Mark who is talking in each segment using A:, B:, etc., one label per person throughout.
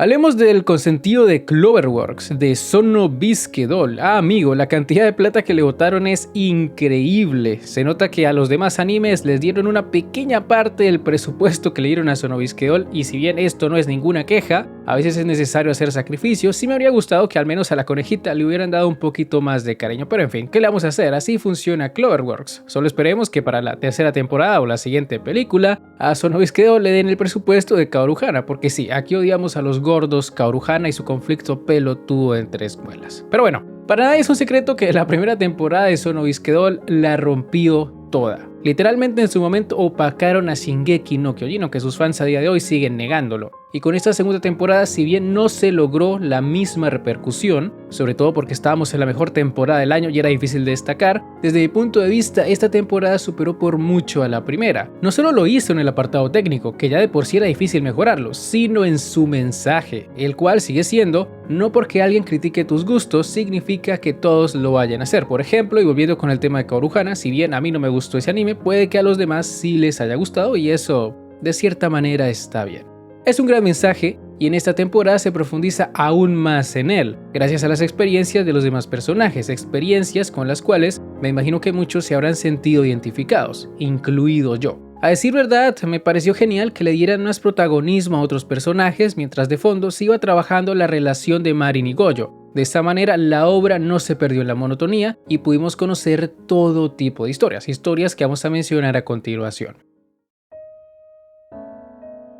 A: Hablemos del consentido de Cloverworks, de Sono Bisque Doll. Amigo, la cantidad de plata que le botaron es increíble. Se nota que a los demás animes les dieron una pequeña parte del presupuesto que le dieron a Sono Bisque Doll, y si bien esto no es ninguna queja, a veces es necesario hacer sacrificios. Sí me habría gustado que al menos a la conejita le hubieran dado un poquito más de cariño, pero en fin, ¿qué le vamos a hacer? Así funciona Cloverworks. Solo esperemos que para la tercera temporada o la siguiente película a Sono Bisque Doll le den el presupuesto de Kaoru Hana, porque sí, aquí odiamos a los gordos Kaoru Hana y su conflicto pelotudo entre escuelas. Pero bueno, para nadie es un secreto que la primera temporada de Sono Bisque Doll la rompió toda. Literalmente en su momento opacaron a Shingeki no Kyojin, aunque sus fans a día de hoy siguen negándolo. Y con esta segunda temporada, si bien no se logró la misma repercusión, sobre todo porque estábamos en la mejor temporada del año y era difícil de destacar, desde mi punto de vista esta temporada superó por mucho a la primera. No solo lo hizo en el apartado técnico, que ya de por sí era difícil mejorarlo, sino en su mensaje, el cual sigue siendo: no porque alguien critique tus gustos significa que todos lo vayan a hacer. Por ejemplo, y volviendo con el tema de Kaoru Hana, si bien a mí no me gustó ese anime, puede que a los demás sí les haya gustado, y eso de cierta manera está bien. Es un gran mensaje y en esta temporada se profundiza aún más en él, gracias a las experiencias de los demás personajes, experiencias con las cuales me imagino que muchos se habrán sentido identificados, incluido yo. A decir verdad, me pareció genial que le dieran más protagonismo a otros personajes mientras de fondo se iba trabajando la relación de Marin y Gojo. De esta manera la obra no se perdió en la monotonía y pudimos conocer todo tipo de historias que vamos a mencionar a continuación.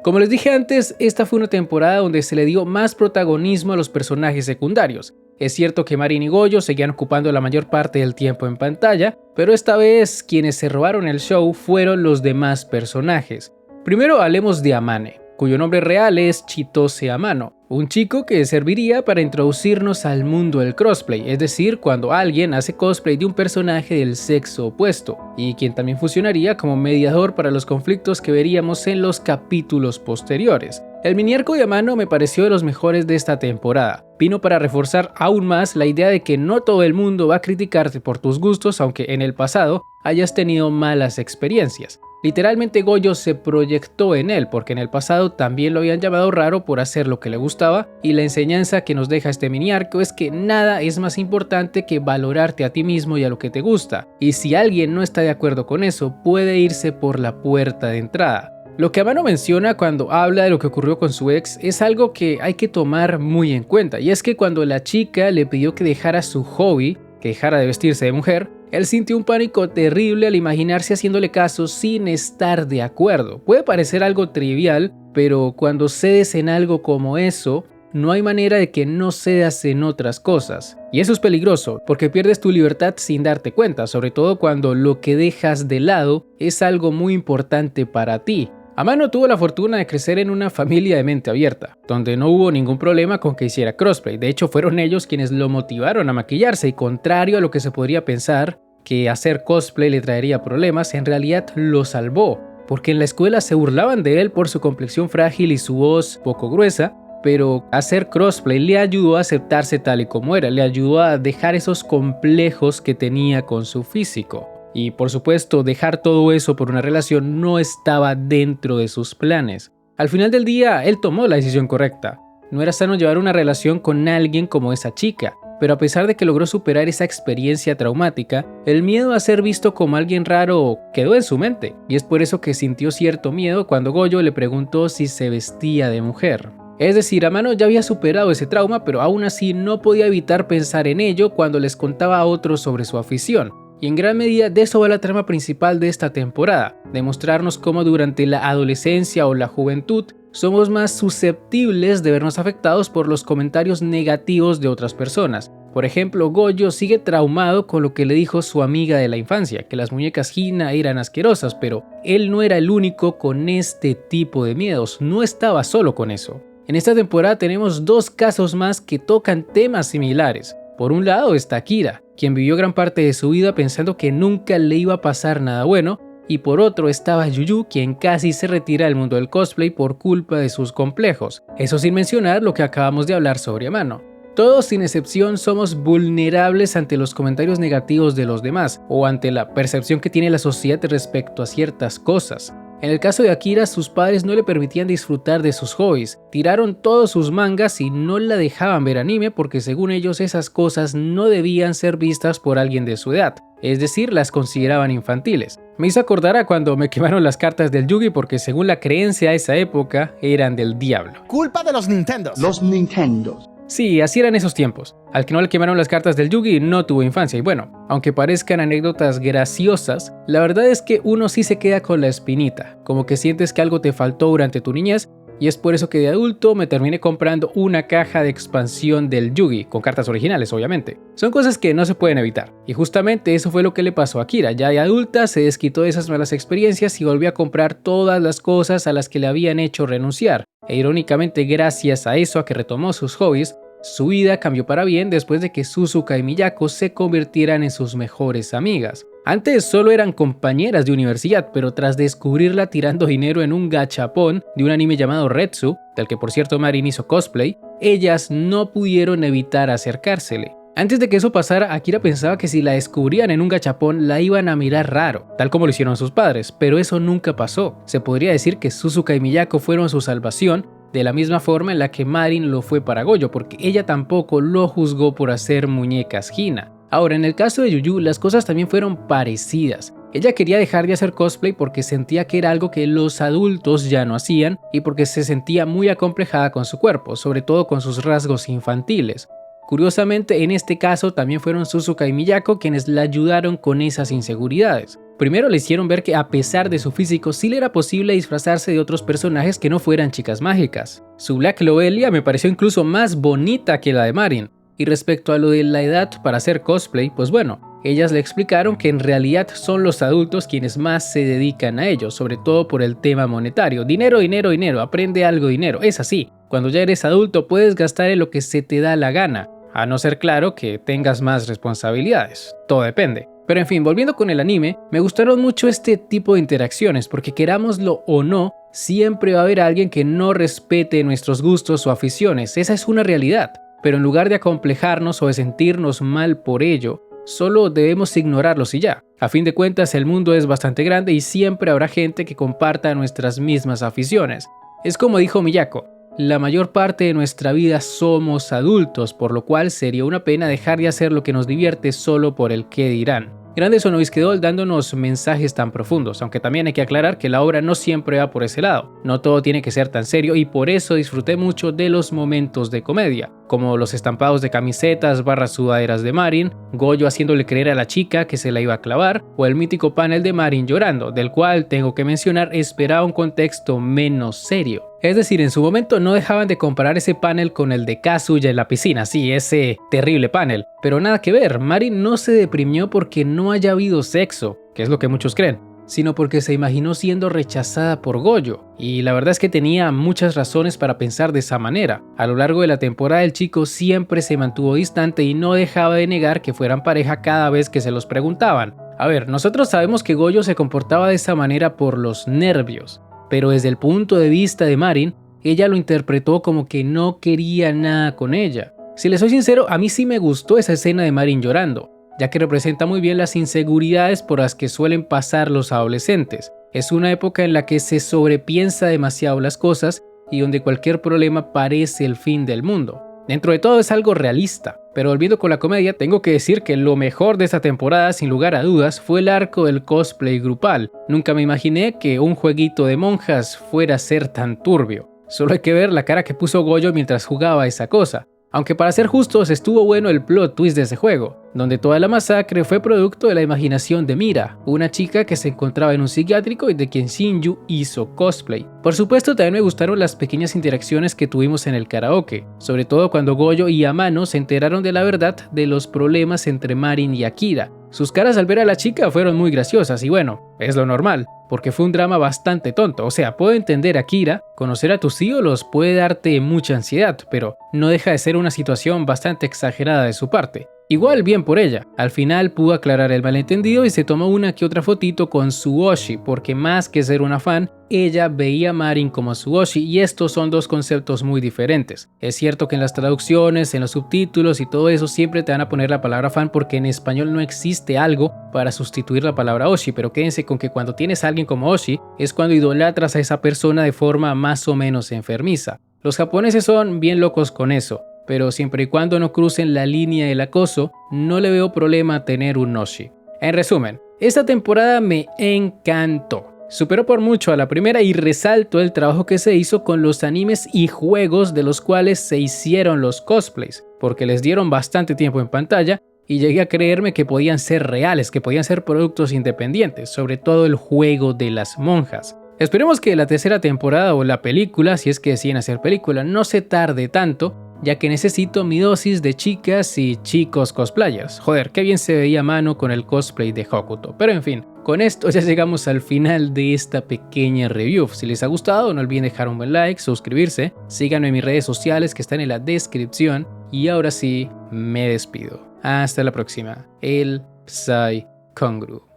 A: Como les dije antes, esta fue una temporada donde se le dio más protagonismo a los personajes secundarios. Es cierto que Marin y Gojo seguían ocupando la mayor parte del tiempo en pantalla, pero esta vez quienes se robaron el show fueron los demás personajes. Primero hablemos de Amane, cuyo nombre real es Chitose Amano, un chico que serviría para introducirnos al mundo del crossplay, es decir, cuando alguien hace cosplay de un personaje del sexo opuesto, y quien también funcionaría como mediador para los conflictos que veríamos en los capítulos posteriores. El mini arco de Amano me pareció de los mejores de esta temporada. Vino para reforzar aún más la idea de que no todo el mundo va a criticarte por tus gustos, aunque en el pasado hayas tenido malas experiencias. Literalmente Gojo se proyectó en él, porque en el pasado también lo habían llamado raro por hacer lo que le gustaba, y la enseñanza que nos deja este mini arco es que nada es más importante que valorarte a ti mismo y a lo que te gusta, y si alguien no está de acuerdo con eso, puede irse por la puerta de entrada. Lo que Amano menciona cuando habla de lo que ocurrió con su ex es algo que hay que tomar muy en cuenta, y es que cuando la chica le pidió que dejara su hobby, que dejara de vestirse de mujer, él sintió un pánico terrible al imaginarse haciéndole caso sin estar de acuerdo. Puede parecer algo trivial, pero cuando cedes en algo como eso, no hay manera de que no cedas en otras cosas. Y eso es peligroso, porque pierdes tu libertad sin darte cuenta, sobre todo cuando lo que dejas de lado es algo muy importante para ti. Amano tuvo la fortuna de crecer en una familia de mente abierta, donde no hubo ningún problema con que hiciera crossplay. De hecho, fueron ellos quienes lo motivaron a maquillarse, y contrario a lo que se podría pensar, que hacer cosplay le traería problemas, en realidad lo salvó, porque en la escuela se burlaban de él por su complexión frágil y su voz poco gruesa, pero hacer crossplay le ayudó a aceptarse tal y como era, le ayudó a dejar esos complejos que tenía con su físico. Y por supuesto, dejar todo eso por una relación no estaba dentro de sus planes. Al final del día, él tomó la decisión correcta. No era sano llevar una relación con alguien como esa chica, pero a pesar de que logró superar esa experiencia traumática, el miedo a ser visto como alguien raro quedó en su mente, y es por eso que sintió cierto miedo cuando Gojo le preguntó si se vestía de mujer. Es decir, Amano ya había superado ese trauma, pero aún así no podía evitar pensar en ello cuando les contaba a otros sobre su afición. Y en gran medida de eso va la trama principal de esta temporada, demostrarnos cómo durante la adolescencia o la juventud somos más susceptibles de vernos afectados por los comentarios negativos de otras personas. Por ejemplo, Gojo sigue traumado con lo que le dijo su amiga de la infancia, que las muñecas Hina eran asquerosas, pero él no era el único con este tipo de miedos, no estaba solo con eso. En esta temporada tenemos dos casos más que tocan temas similares. Por un lado está Kira, quien vivió gran parte de su vida pensando que nunca le iba a pasar nada bueno, y por otro estaba Yuyu, quien casi se retira del mundo del cosplay por culpa de sus complejos. Eso sin mencionar lo que acabamos de hablar sobre Amano. Todos sin excepción somos vulnerables ante los comentarios negativos de los demás, o ante la percepción que tiene la sociedad respecto a ciertas cosas. En el caso de Akira, sus padres no le permitían disfrutar de sus hobbies, tiraron todos sus mangas y no la dejaban ver anime porque según ellos esas cosas no debían ser vistas por alguien de su edad, es decir, las consideraban infantiles. Me hizo acordar a cuando me quemaron las cartas del Yu-Gi porque según la creencia de esa época eran del diablo.
B: Culpa de los Nintendos.
C: Los Nintendos.
A: Sí, así eran esos tiempos. Al que no le quemaron las cartas del Yu-Gi no tuvo infancia y bueno, aunque parezcan anécdotas graciosas, la verdad es que uno sí se queda con la espinita, como que sientes que algo te faltó durante tu niñez y es por eso que de adulto me terminé comprando una caja de expansión del Yu-Gi, con cartas originales obviamente. Son cosas que no se pueden evitar y justamente eso fue lo que le pasó a Akira. Ya de adulta se desquitó de esas malas experiencias y volvió a comprar todas las cosas a las que le habían hecho renunciar. E irónicamente gracias a eso, a que retomó sus hobbies, su vida cambió para bien después de que Suzuka y Miyako se convirtieran en sus mejores amigas. Antes solo eran compañeras de universidad, pero tras descubrirla tirando dinero en un gachapón de un anime llamado Retsu, del que por cierto Marin hizo cosplay, ellas no pudieron evitar acercársele. Antes de que eso pasara, Akira pensaba que si la descubrían en un gachapón la iban a mirar raro, tal como lo hicieron sus padres, pero eso nunca pasó. Se podría decir que Suzuka y Miyako fueron su salvación, de la misma forma en la que Marin lo fue para Gojo, porque ella tampoco lo juzgó por hacer muñecas Hina. Ahora, en el caso de Yuyu, las cosas también fueron parecidas. Ella quería dejar de hacer cosplay porque sentía que era algo que los adultos ya no hacían y porque se sentía muy acomplejada con su cuerpo, sobre todo con sus rasgos infantiles. Curiosamente, en este caso también fueron Suzuka y Miyako quienes la ayudaron con esas inseguridades. Primero le hicieron ver que a pesar de su físico sí le era posible disfrazarse de otros personajes que no fueran chicas mágicas. Su Black Loelia me pareció incluso más bonita que la de Marin. Y respecto a lo de la edad para hacer cosplay, pues bueno, ellas le explicaron que en realidad son los adultos quienes más se dedican a ello, sobre todo por el tema monetario. Dinero, dinero, dinero, aprende algo dinero. Es así, cuando ya eres adulto puedes gastar en lo que se te da la gana, a no ser claro que tengas más responsabilidades. Todo depende. Pero en fin, volviendo con el anime, me gustaron mucho este tipo de interacciones porque querámoslo o no, siempre va a haber alguien que no respete nuestros gustos o aficiones, esa es una realidad. Pero en lugar de acomplejarnos o de sentirnos mal por ello, solo debemos ignorarlos y ya. A fin de cuentas el mundo es bastante grande y siempre habrá gente que comparta nuestras mismas aficiones. Es como dijo Miyako, la mayor parte de nuestra vida somos adultos, por lo cual sería una pena dejar de hacer lo que nos divierte solo por el qué dirán. Grande Sonovisquedol dándonos mensajes tan profundos, aunque también hay que aclarar que la obra no siempre va por ese lado. No todo tiene que ser tan serio y por eso disfruté mucho de los momentos de comedia, como los estampados de camisetas barras sudaderas de Marin, Gojo haciéndole creer a la chica que se la iba a clavar, o el mítico panel de Marin llorando, del cual tengo que mencionar esperaba un contexto menos serio. Es decir, en su momento no dejaban de comparar ese panel con el de Kazuya en la piscina, sí, ese terrible panel. Pero nada que ver, Marin no se deprimió porque no haya habido sexo, que es lo que muchos creen, sino porque se imaginó siendo rechazada por Gojo. Y la verdad es que tenía muchas razones para pensar de esa manera. A lo largo de la temporada el chico siempre se mantuvo distante y no dejaba de negar que fueran pareja cada vez que se los preguntaban. A ver, nosotros sabemos que Gojo se comportaba de esa manera por los nervios. Pero desde el punto de vista de Marin, ella lo interpretó como que no quería nada con ella. Si les soy sincero, a mí sí me gustó esa escena de Marin llorando, ya que representa muy bien las inseguridades por las que suelen pasar los adolescentes. Es una época en la que se sobrepiensa demasiado las cosas y donde cualquier problema parece el fin del mundo. Dentro de todo es algo realista, pero volviendo con la comedia, tengo que decir que lo mejor de esta temporada, sin lugar a dudas, fue el arco del cosplay grupal. Nunca me imaginé que un jueguito de monjas fuera a ser tan turbio. Solo hay que ver la cara que puso Gojo mientras jugaba esa cosa. Aunque para ser justos, estuvo bueno el plot twist de ese juego, donde toda la masacre fue producto de la imaginación de Mira, una chica que se encontraba en un psiquiátrico y de quien Shinju hizo cosplay. Por supuesto, también me gustaron las pequeñas interacciones que tuvimos en el karaoke, sobre todo cuando Gojo y Amano se enteraron de la verdad de los problemas entre Marin y Akira. Sus caras al ver a la chica fueron muy graciosas y bueno, es lo normal, porque fue un drama bastante tonto. O sea, puedo entender a Akira, conocer a tus ídolos puede darte mucha ansiedad, pero no deja de ser una situación bastante exagerada de su parte. Igual bien por ella, al final pudo aclarar el malentendido y se tomó una que otra fotito con su Oshi, porque más que ser una fan, ella veía a Marin como su Oshi y estos son dos conceptos muy diferentes. Es cierto que en las traducciones, en los subtítulos y todo eso siempre te van a poner la palabra fan porque en español no existe algo para sustituir la palabra Oshi, pero quédense con que cuando tienes a alguien como Oshi es cuando idolatras a esa persona de forma más o menos enfermiza. Los japoneses son bien locos con eso, pero siempre y cuando no crucen la línea del acoso, no le veo problema a tener un Oshi. En resumen, esta temporada me encantó. Superó por mucho a la primera y resalto el trabajo que se hizo con los animes y juegos de los cuales se hicieron los cosplays, porque les dieron bastante tiempo en pantalla y llegué a creerme que podían ser reales, que podían ser productos independientes, sobre todo el juego de las monjas. Esperemos que la tercera temporada o la película, si es que deciden hacer película, no se tarde tanto, ya que necesito mi dosis de chicas y chicos cosplayers. Joder, qué bien se veía Mano con el cosplay de Hokuto. Pero en fin, con esto ya llegamos al final de esta pequeña review. Si les ha gustado, no olviden dejar un buen like, suscribirse, síganme en mis redes sociales que están en la descripción. Y ahora sí, me despido. Hasta la próxima. El Psy Kongru.